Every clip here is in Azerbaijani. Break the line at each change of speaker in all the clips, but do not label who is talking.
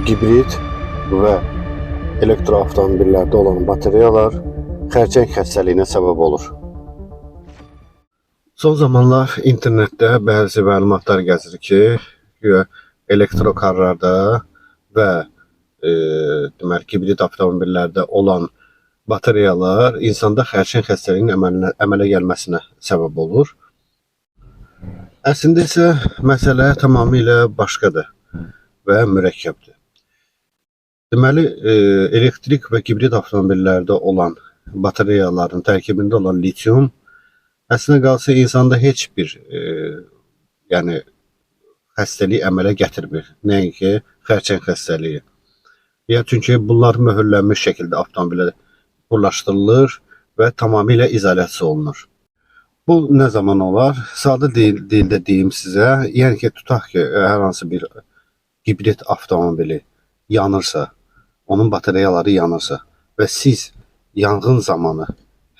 Hibrid və elektroavtomobillərdə olan batareyalar xərçəng xəstəliyinə səbəb olur. Son zamanlar internetdə bəzi məlumatlar gəzir ki, elektrokarlarda və deməli hibrid avtomobillərdə olan batareyalar insanda xərçəng xəstəliyinin əmələ gəlməsinə səbəb olur. Əslində isə məsələ tamamilə başqadır və mürəkkəbdir. Deməli, elektrik və hibrid avtomobillərdə olan batareyaların tərkibində olan litium əslində qalsa insanda heç bir yəni xəstəlik əmələ gətirmir. Nəinki xərçəng xəstəliyi. Çünki bunlar möhürlənmiş şəkildə avtomobilə burlaşdırılır və tamamilə izolyasiya olunur. Bu nə zaman olar? Sadə dildə deyim sizə. Yəni ki, tutaq ki, hər hansı bir hibrid avtomobili yanırsa, onun batareyaları yanırsa və siz yanğın zamanı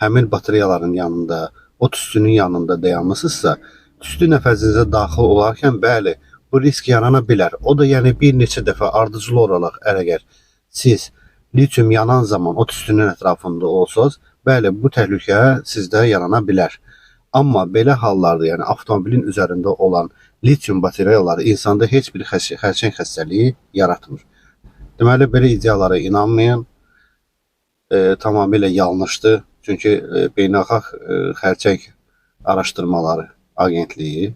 həmin batareyaların yanında, o tüstünün yanında dayanmısınızsa, tüstü nəfəsinizə daxil olarkən bəli, bu risk yarana bilər. O da yəni bir neçə dəfə ardıcıl olaraq əgər siz litium yanan zaman o tüstünün ətrafında olsanız, bəli, bu təhlükə sizdə yarana bilər. Amma belə hallarda, yəni avtomobilin üzərində olan litium batareyaları insanda heç bir xərçəng xəstəliyi yaratmır. Deməli, belə iddialara inanmayın. Tamamilə yanlışdır. Çünki Beynəlxalq Xərçəng Araşdırmaları Agentliyi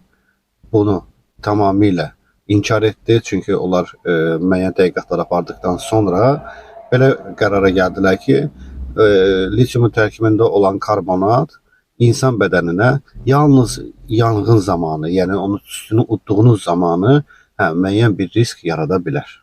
bunu tamamilə inkar etdi. Çünki onlar müəyyən tədqiqatlar apardıqdan sonra belə qərara gəldilər ki, litiumun tərkibində olan karbonat insan bədəninə yalnız yanğın zamanı, yəni onun tüstünü udduğunuz zamanı müəyyən bir risk yarada bilər.